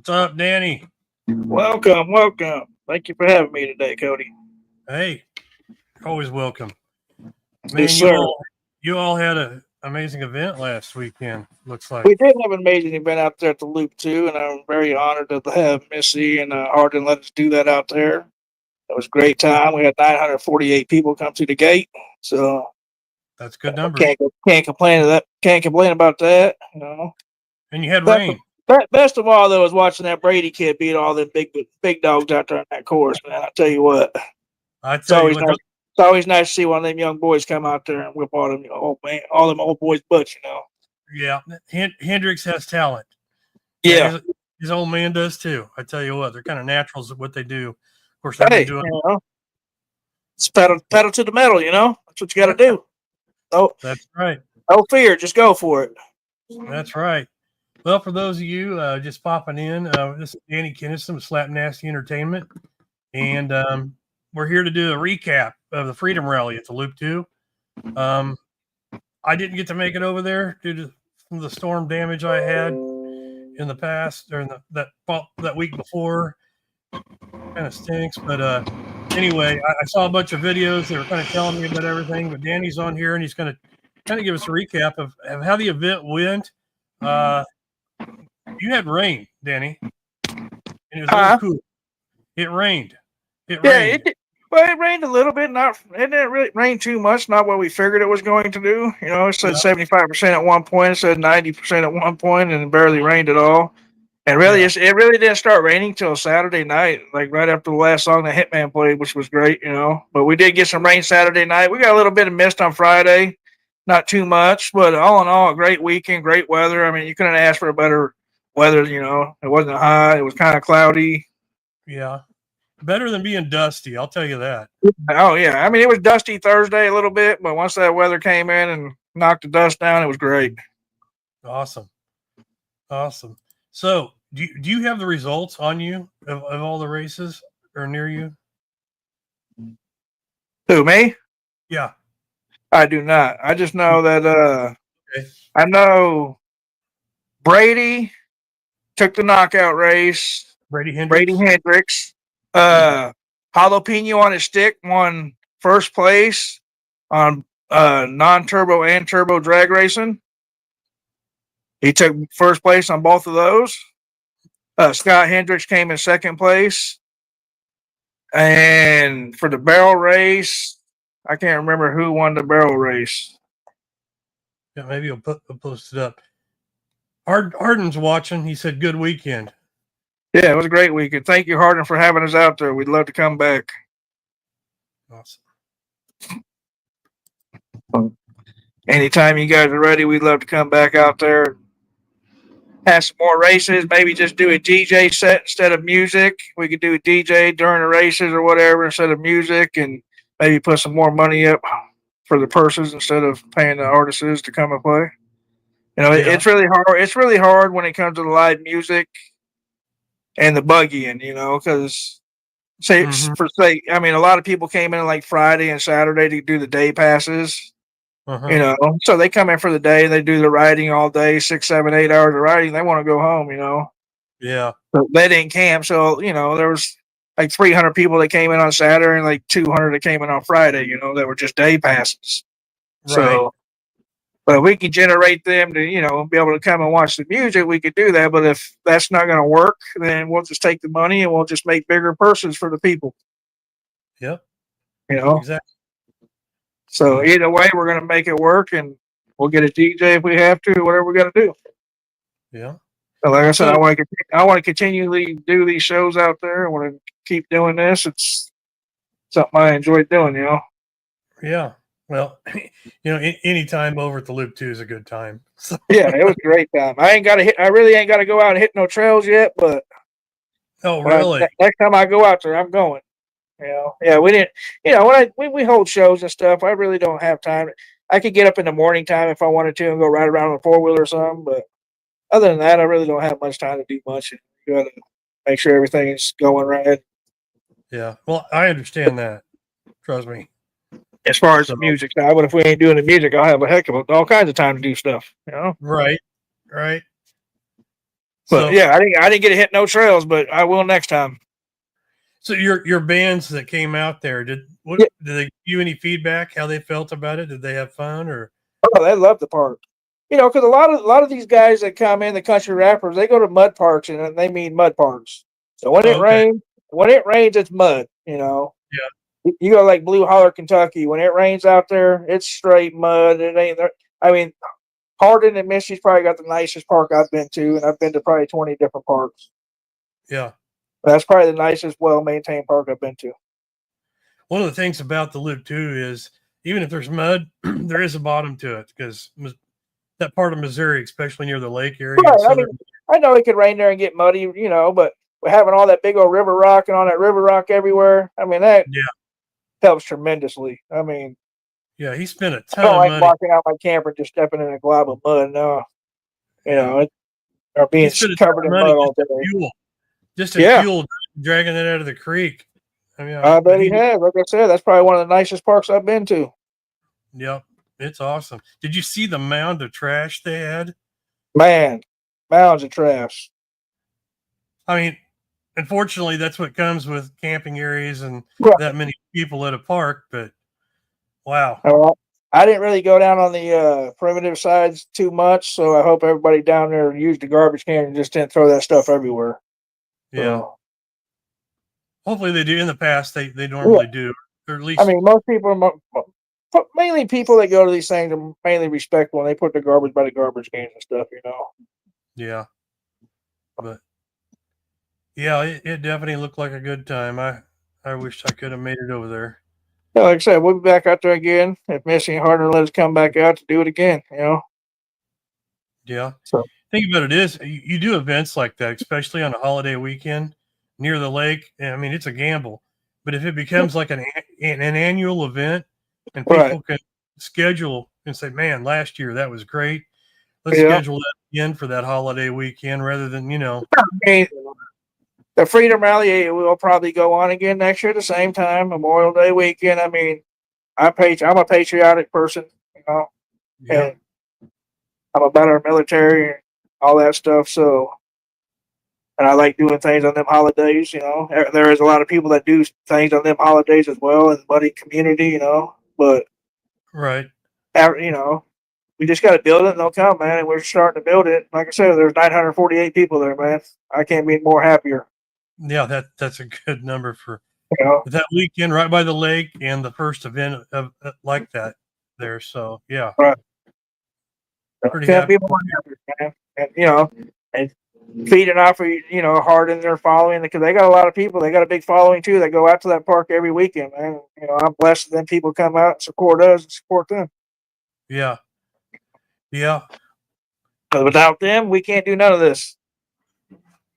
What's up, Danny? Welcome. Thank you for having me today, Cody. Hey, always welcome. Man, Yes, sir. you all had an amazing event last weekend, looks like. We did have an amazing event out there at the Loop too, and I'm very honored to have Missy and Hardin let us do that out there. It was a great time. We had 948 people come through the gate, so That's a good number. Can't complain of that. Can't complain about that. You know. And you had rain. Best of all, though, is watching that Brady kid beat all the big dogs out there on that course, man. I tell you what. It's always nice to see one of them young boys come out there and whip all them old boys' butts, you know. Yeah, Hendricks has talent. Yeah, his old man does too. I tell you what, they're kind of naturals at what they do. Of course, they've been doing. It's pedal to the metal, you know. That's what you got to do. Oh, that's right. No fear, just go for it. That's right. Well, for those of you just popping in, this is Danny Kinnison with Slap Nasty Entertainment, and we're here to do a recap of the Freedom Rally at the Loop 2. I didn't get to make it over there due to the storm damage I had in the past, or that week before. Kind of stinks, but anyway, I saw a bunch of videos. They were kind of telling me about everything, but Danny's on here, and he's going to kind of give us a recap of how the event went. You had rain, Danny, and it was really cool. It rained. It rained. It rained a little bit. It didn't really rain too much. Not what we figured it was going to do. You know, it said 75% at one point. It said 90% at one point, and it barely rained at all. And really, it really didn't start raining till Saturday night, like right after the last song that Hitman played, which was great, you know. But we did get some rain Saturday night. We got a little bit of mist on Friday, not too much, but all in all, a great weekend, great weather. I mean, you couldn't ask for a better weather, you know. It wasn't hot. It was kind of cloudy. Yeah. Better than being dusty, I'll tell you that. Oh, yeah. I mean, it was dusty Thursday a little bit, but once that weather came in and knocked the dust down, it was great. Awesome. So, do you have the results on you of all the races or near you? Who, me? Yeah. I do not. I just know that I know Brady took the knockout race. Brady Hendricks. Jalapeno on his stick won first place on non-turbo and turbo drag racing. He took first place on both of those. Scott Hendricks came in second place. And for the barrel race, I can't remember who won the barrel race. Yeah, maybe I'll post it up. Hardin's watching. He said, good weekend. Yeah, it was a great weekend. Thank you, Hardin, for having us out there. We'd love to come back. Awesome. Anytime you guys are ready, we'd love to come back out there. Have some more races. Maybe just do a DJ set instead of music. We could do a DJ during the races or whatever instead of music, and maybe put some more money up for the purses instead of paying the artists to come and play. You know, It's really hard. It's really hard when it comes to the live music and the buggying, you know, because I mean, a lot of people came in like Friday and Saturday to do the day passes. You know, so they come in for the day, they do the riding all day, 6, 7, 8 hours of riding. They want to go home, you know. Yeah. But they didn't camp, so you know there was like 300 people that came in on Saturday and like 200 that came in on Friday. You know, that were just day passes. Right. So, but we could generate them to, you know, be able to come and watch the music. We could do that, but if that's not going to work, then we'll just take the money and we'll just make bigger purses for the people. Yep. You know. Exactly. So either way, we're going to make it work, and we'll get a DJ if we have to, whatever we got to do. Yeah. So like I said, I want to continually do these shows out there. I want to keep doing this. It's something I enjoy doing, you know. Yeah. Well, you know, any time over at the Loop 2 is a good time. So. Yeah, it was a great time. I really ain't got to go out and hit no trails yet, but oh, really? Next time I go out there, I'm going. You know, yeah, we didn't. You know, when we hold shows and stuff, I really don't have time. I could get up in the morning time if I wanted to and go ride around on a 4-wheeler or something, but other than that, I really don't have much time to do much. You got to make sure everything is going right. Yeah, well, I understand that. Trust me. As far as the music side, but if we ain't doing the music, I'll have a heck of all kinds of time to do stuff. You know, right. But So yeah, I didn't get to hit no trails, but I will next time. So your bands that came out there, did Yeah. they give you any feedback how they felt about it? Did they have fun or? Oh, they love the park. You know, because a lot of these guys that come in, the country rappers, they go to mud parks and they mean mud parks. So Oh, okay. when it rains, it's mud. You know, Yeah. you go like Blue Holler, Kentucky. When it rains out there, it's straight mud. It ain't there. I mean, Hardin and Misty's probably got the nicest park I've been to, and I've been to probably 20 different parks. Yeah. That's probably the nicest, well maintained park I've been to. One of the things about the loop too is even if there's mud, there is a bottom to it because that part of Missouri, especially near the lake area in Right. I mean, southern. I know it could rain there and get muddy, you know, but having all that big old river rock and all that river rock everywhere, I mean, that Yeah. helps tremendously. I mean, Yeah. He spent a I ton don't of like money. walking out my camper and just stepping in a glob of mud. No, you Yeah. know, or He being spent a ton covered of in money mud all day. just in Yeah, fuel, dragging it out of the creek. I mean, I bet but he he, has. Like I said, that's probably one of the nicest parks I've been to. yep. It's awesome. Did you see the mound of trash they had? Man, mounds of trash. I mean, unfortunately, that's what comes with camping areas and Right. that many people at a park. But wow, I didn't really go down on the primitive sides too much, so I hope everybody down there used the garbage can and just didn't throw that stuff everywhere. yeah. So, Hopefully, they do. In the past, they yeah, normally do, or at I least, mean, most people, mainly people that go to these things are mainly respectful and they put their garbage by the garbage cans and stuff, you know. yeah. But yeah, it definitely looked like a good time. I wish I could have made it over there. Yeah, like I said, we'll be back out there again if Missy and Harder let us come back out to do it again, you know. Yeah. So, Think about it is you do events like that, especially on a holiday weekend near the lake. And I mean, it's a gamble, but if it becomes like an annual event, and right. people can schedule and say, "Man, last year that was great. Let's Yeah. schedule that again for that holiday weekend," rather than I mean, the Freedom Rally will probably go on again next year at the same time, Memorial Day weekend. I mean, I'm a patriotic person, you know, yeah, and I'm about our military and all that stuff. So, and I like doing things on them holidays. You know, there is a lot of people that do things on them holidays as well in the buddy community. You know, but right, you know, we just got to build it and they'll come, man. And we're starting to build it. Like I said, there's 948 people there, man. I can't be more happier. yeah. That's a good number for You know, that weekend, right by the lake, and the first event of like that there. So yeah, but pretty can't happy. be more happier, man. And you know, and feeding off of hard in their following because they got a lot of people. They got a big following too that go out to that park every weekend, man. You know, I'm blessed that them people come out and support us and support them. Yeah, yeah. Because without them, we can't do none of this.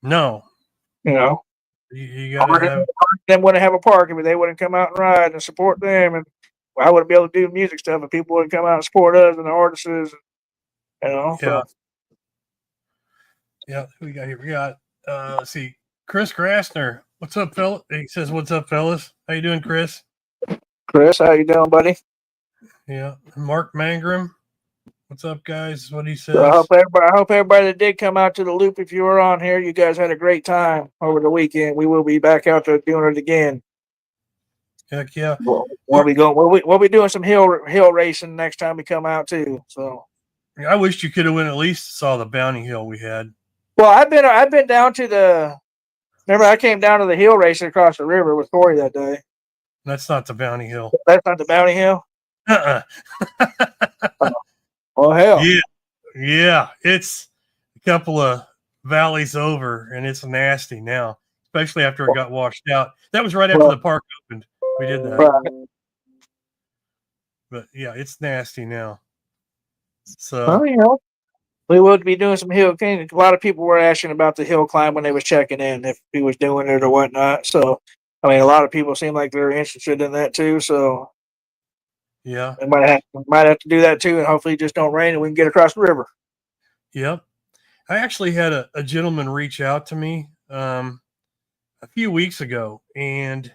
No, You know, you gotta have. them wouldn't have a park if they wouldn't come out and ride and support them, and I wouldn't be able to do music stuff if people wouldn't come out and support us and the artists. You know, Yeah, so yeah. We got here. We got. Let's see, Chris Grassner. What's up, fella? He says, "What's up, fellas? How you doing, Chris?" Chris, how you doing, buddy? Yeah, Mark Mangrum. What's up, guys? What he So says. I hope everybody that did come out to the loop, if you were on here, you guys had a great time over the weekend. We will be back out there doing it again. Heck yeah. We'll be going. We'll be doing some hill racing next time we come out too. So, I wished you could have went at least saw the bounty hill we had. well, I've been down to the. Remember, I came down to the hill racing across the river with Corey that day. That's not the bounty hill. That's not the bounty hill. Uh-uh. Oh hell! Yeah, yeah. It's a couple of valleys over, and it's nasty now, especially after it got washed out. That was right after Well, the park opened. We did that, right. but yeah, it's nasty now. Well, So you know, we will be doing some hill climbing. A lot of people were asking about the hill climb when they was checking in if he was doing it or whatnot. So, I mean, a lot of people seem like they're interested in that too. So, yeah, we might have to do that too, and hopefully, it just don't rain and we can get across the river. yep. I actually had a gentleman reach out to me a few weeks ago, and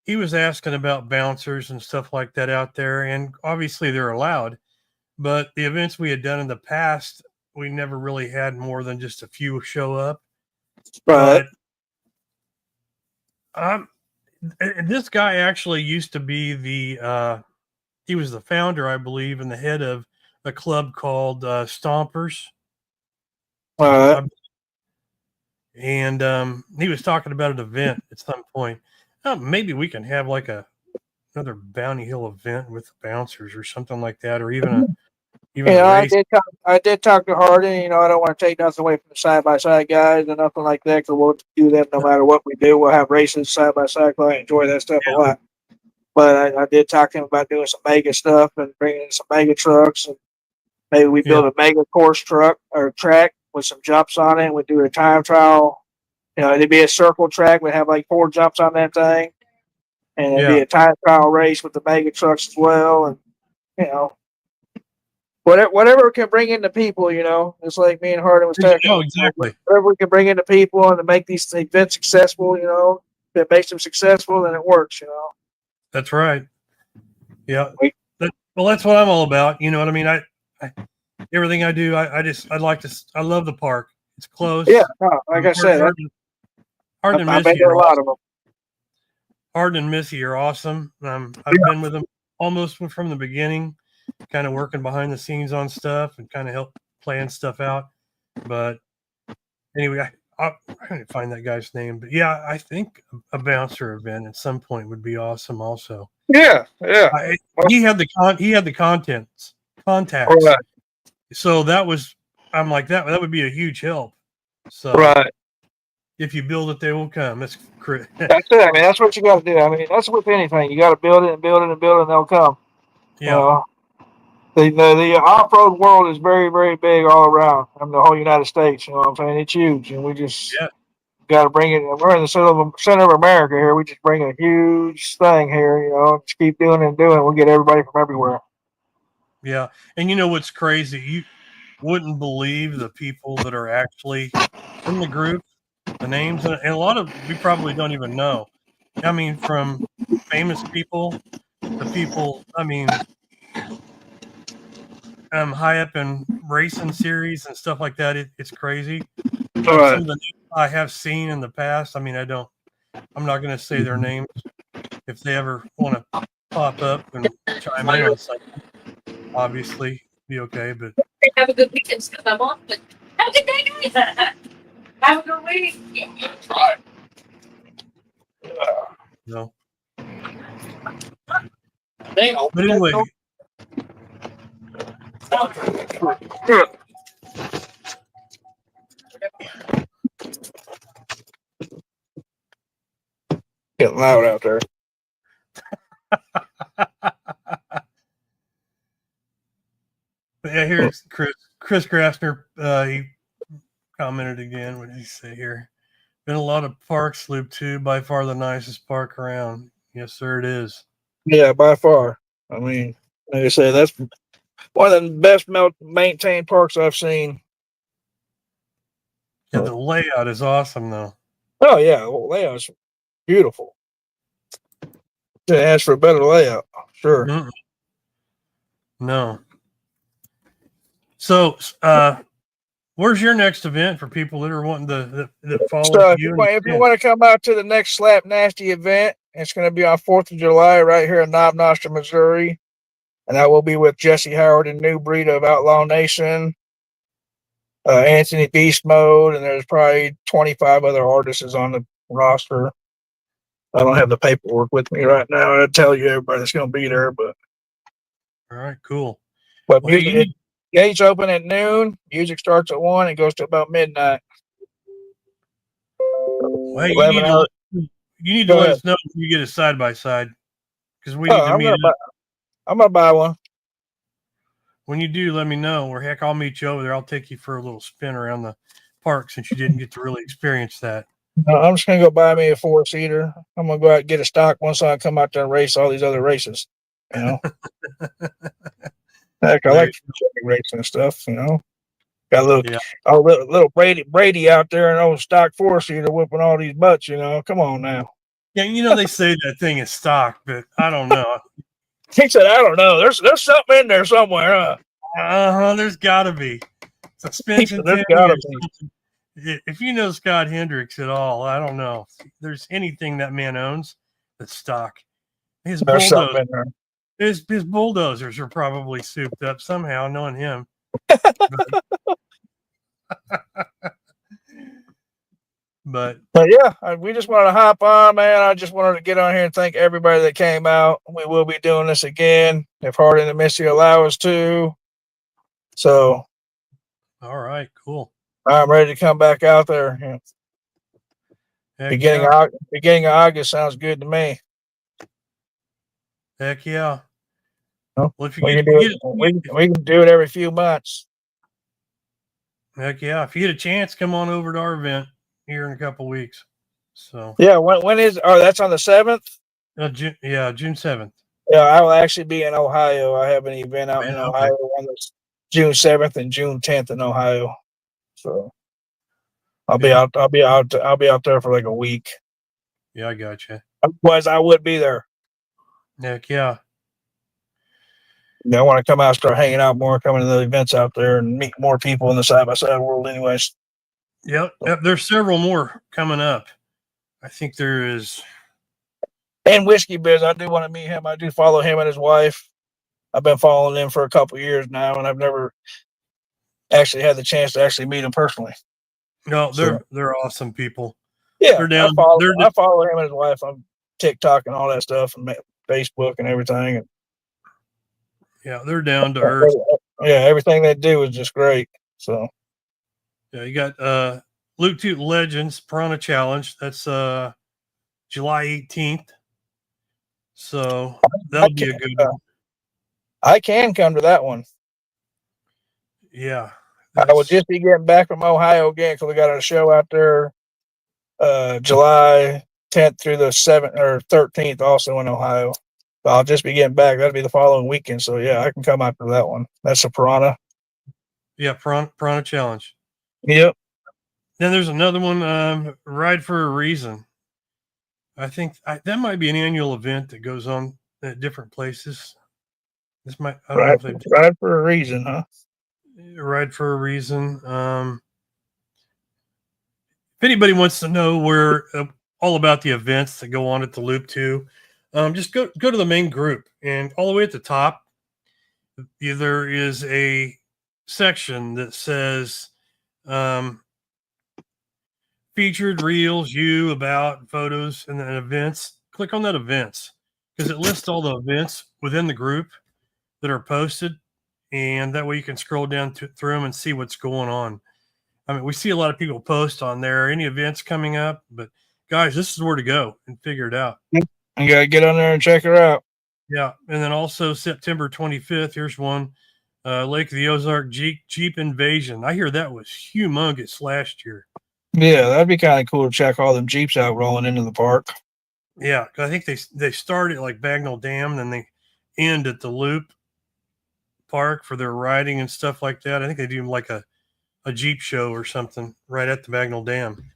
he was asking about bouncers and stuff like that out there. And obviously, they're allowed, but the events we had done in the past, we never really had more than just a few show up. Right. But this guy actually used to be he was the founder, I believe, and the head of a club called Stompers. Right. And he was talking about an event at some point. Maybe we can have like another Bounty Hill event with bouncers or something like that, or even a race. I did talk to Harden. You know, I don't want to take nothing away from the side by side guys and nothing like that, because we'll do them no matter what we do. We'll have races side by side. I enjoy that stuff a lot. But I did talk to him about doing some mega stuff and bringing in some mega trucks, and maybe we build a mega course truck or track with some jumps on it. We do a time trial. You know, it'd be a circle track. We'd have like 4 jumps on that thing, and it'd be a time trial race with the mega trucks as well. And you know, whatever can bring in the people. You know, it's like me and Harden was talking. Oh, exactly. Whatever we can bring in the people and to make these events successful. You know, if it makes them successful, then it works. You know. That's right. Yeah. Well, that's what I'm all about. You know what I mean? I everything I do, I love the park. It's close. Yeah. No, like I said, Hard and Missy. A lot of them. Hard and Missy are awesome. I've been with them almost from the beginning, kind of working behind the scenes on stuff and kind of help plan stuff out. But anyway, I can't find that guy's name, but yeah, I think a bouncer event at some point would be awesome. Also, yeah. He had the contacts. Right. So I'm like that would be a huge help. So right. If you build it, they will come. That's it. I mean, that's what you got to do. I mean, that's with anything. You got to build it and build it and build it, and they'll come. Yeah. The off-road world is very, very big all around. I mean, the whole United States. You know what I'm saying? It's huge, and we just got to bring it. We're in the center of America here. We just bring a huge thing here. You know, just keep doing it and doing it. We'll get everybody from everywhere. Yeah, and you know what's crazy? You wouldn't believe the people that are actually in the group, the names, and a lot of we probably don't even know. I mean, from famous people to people. I mean. High up in racing series and stuff like that. It's crazy. Some of the names I have seen in the past. I mean, I'm not going to say their names. If they ever want to pop up and chime in on something, obviously be okay. But have a good weekend. I'm off, but have a good day, guys. Have a good week. Yeah. Right. No. But anyway. Getting loud out there. Yeah, here's Chris Grassner. He commented again. What did he say here? Been a lot of parks, Loop 2, by far the nicest park around. Yes, sir, it is. Yeah, by far. I mean, like I say, that's one of the best maintained parks I've seen. Yeah, the layout is awesome, though. Oh, yeah. The layout's beautiful. It asks for a better layout. Sure. Mm-mm. No. So, where's your next event for people that are wanting to follow you? If you want to come out to the next Slap Nasty event, it's going to be on 4th of July right here in Knob Noster, Missouri. And that will be with Jesse Howard and New Breed of Outlaw Nation, Anthony Beast Mode, and there's probably 25 other artists on the roster. I don't have the paperwork with me right now. I'll tell you everybody that's going to be there. But all right, cool. But gates open at noon. Music starts at 1. It goes to about midnight. Well, you need to let us know if you get a side by side, because we need to meet up. I'm gonna buy one. When you do, let me know. Or heck, I'll meet you over there. I'll take you for a little spin around the park since you didn't get to really experience that. No, I'm just gonna go buy me a 4-seater. I'm gonna go out and get a stock one so I can come out there and race all these other races. You know, heck, I like racing and stuff. You know, got a little Brady out there in an old stock 4-seater whipping all these butts. You know, come on now. Yeah, you know they say that thing is stock, but I don't know. He said, "I don't know. There's something in there somewhere, huh?" There's got to be. suspension There's tuning gotta or be. something. If you know Scott Hendricks at all, I don't know. If there's anything that man owns that's stock. His There's something bulldozer, in there. his bulldozers are probably souped up somehow, knowing him. But yeah, we just wanted to hop on, man. I just wanted to get on here and thank everybody that came out. We will be doing this again if Hard in the Missy allow us to. So, all right, cool. I'm ready to come back out there. Beginning of August sounds good to me. Heck yeah. Well, if we can do it every few months. Heck yeah. If you get a chance, come on over to our event here in a couple weeks. So yeah, when is that's on the 7th? June 7th. Yeah, I will actually be in Ohio. I have an event out in Ohio on the June 7th and June 10th in Ohio. So I'll be out there for like a week. Yeah, I got you. Otherwise, I would be there. Heck yeah. I want to come out, start hanging out more, coming to the events out there, and meet more people in the side-by-side world. Anyways. Yep. There's several more coming up. I think there is. And Whiskey Biz, I do want to meet him. I do follow him and his wife. I've been following them for a couple of years now, and I've never actually had the chance to actually meet him personally. No, they're awesome people. Yeah, they're down. I follow him and his wife on TikTok and all that stuff, and Facebook and everything. And yeah, they're down to earth. Yeah, everything they do is just great. So yeah, you got Luke Toot Legends Piranha Challenge. That's July 18th. So that'll be a good one. I can come to that one. Yeah. I will just be getting back from Ohio again because we got a show out there July 10th through the 7th or 13th also in Ohio. But I'll just be getting back. That'll be the following weekend. So, yeah, I can come out to that one. That's a Piranha. Yeah, Piranha Challenge. Yep. Then there's another one, Ride for a Reason. I think that might be an annual event that goes on at different places. This might I don't know if they've Ride for a Reason, huh? Ride for a Reason. If anybody wants to know where all about the events that go on at the Loop 2, just go to the main group, and all the way at the top, there is a section that says featured reels, about photos, and then events. Click on that events because it lists all the events within the group that are posted, and that way you can scroll down through them and see what's going on. I mean, we see a lot of people post on there, any events coming up, but guys, this is where to go and figure it out. You got to get on there and check her out. Yeah. And then also September 25th, here's one, Lake of the Ozark Jeep Invasion. I hear that was humongous last year. Yeah, that'd be kind of cool to check all them Jeeps out rolling into the park. Yeah, I think they start at like Bagnell Dam, then they end at the Loop Park for their riding and stuff like that. I think they do like a Jeep show or something right at the Bagnell Dam.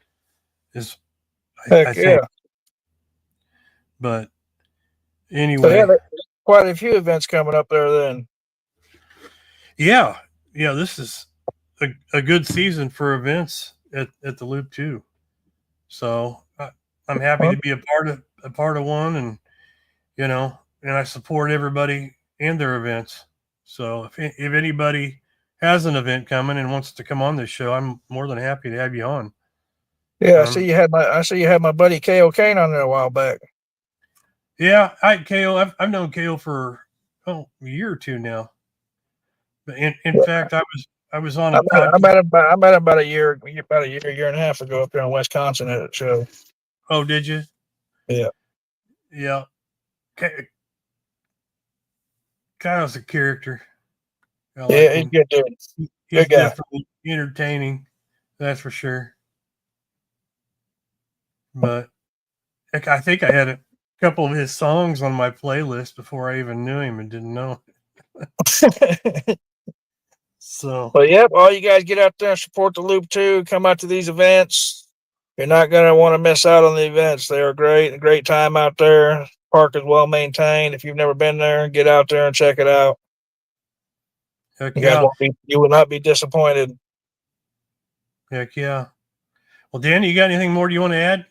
I think. But anyway, so yeah, there's quite a few events coming up there then. Yeah, this is a good season for events at the Loop 2. So I'm happy to be a part of one, and and I support everybody and their events. So if anybody has an event coming and wants to come on this show, I'm more than happy to have you on. Yeah, I see you had my buddy K.O. Kane on there a while back. Yeah, K.O. I've known K.O. for a year or two now. But in fact, I was on a podcast. I met him about a year and a half ago up there in Wisconsin at a show. Oh, did you? Yeah. Yeah. Kyle's a character. Yeah, he's good dude. He's definitely entertaining, that's for sure. But I think I had a couple of his songs on my playlist before I even knew him and didn't know. So, but yep, all you guys get out there and support the Loop 2. Come out to these events. You're not going to want to miss out on the events. They are great. A great time out there. Park is well maintained. If you've never been there, get out there and check it out. You will not be disappointed. Heck yeah. Well, Danny, you got anything more you want to add?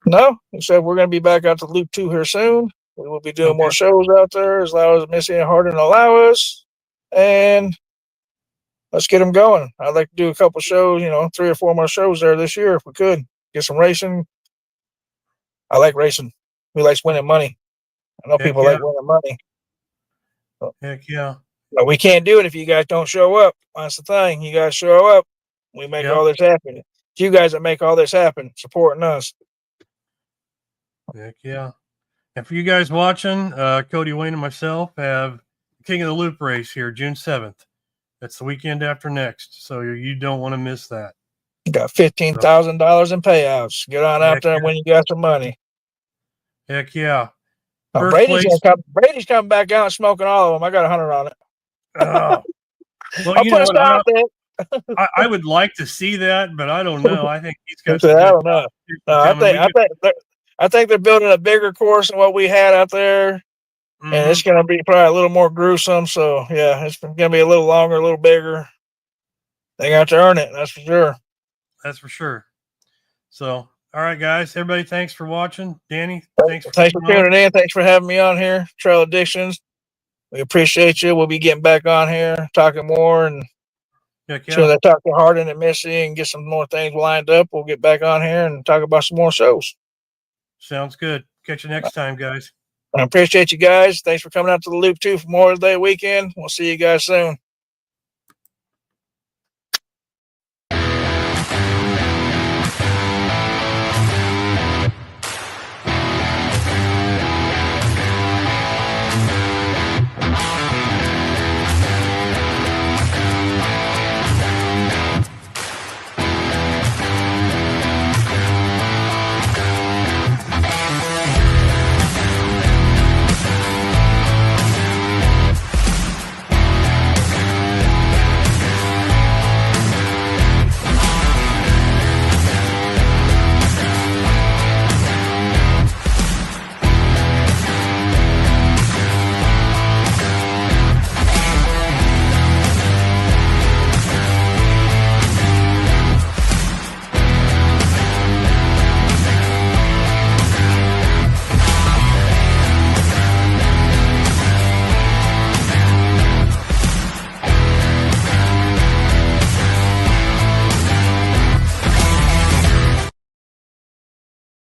No, except we're going to be back out to Loop 2 here soon. We will be doing more Okay. shows out there as long as Missy and Hardin allow us. And let's get them going. I'd like to do a couple shows, 3 or 4 more shows there this year if we could. Get some racing. I like racing. We like winning money. I know Heck people yeah. like winning money. Heck yeah. But we can't do it if you guys don't show up. That's the thing. You guys show up. We make Yep. all this happen. It's you guys that make all this happen, supporting us. Heck yeah. And for you guys watching, Cody Wayne and myself have King of the Loop race here, June 7th. That's the weekend after next. So you don't want to miss that. You got $15,000 in payouts. Get on out there when you got some money. Heck yeah. Brady's coming back out and smoking all of them. I got 100 on it. Oh. Well, I'll put a stop there. I would like to see that, but I don't know. I think he's got I some don't know. I think they're building a bigger course than what we had out there, and it's going to be probably a little more gruesome. So yeah, it's going to be a little longer, a little bigger. They got to earn it. That's for sure. That's for sure. So, all right, guys. Everybody, thanks for watching. Danny, thanks for tuning in. Thanks for having me on here. Trail Addictions. We appreciate you. We'll be getting back on here, talking more, and as soon as I talk to Hardin and Missy and get some more things lined up, we'll get back on here and talk about some more shows. Sounds good. Catch you next time, guys. I appreciate you guys. Thanks for coming out to the Loop 2 for Memorial Day weekend. We'll see you guys soon.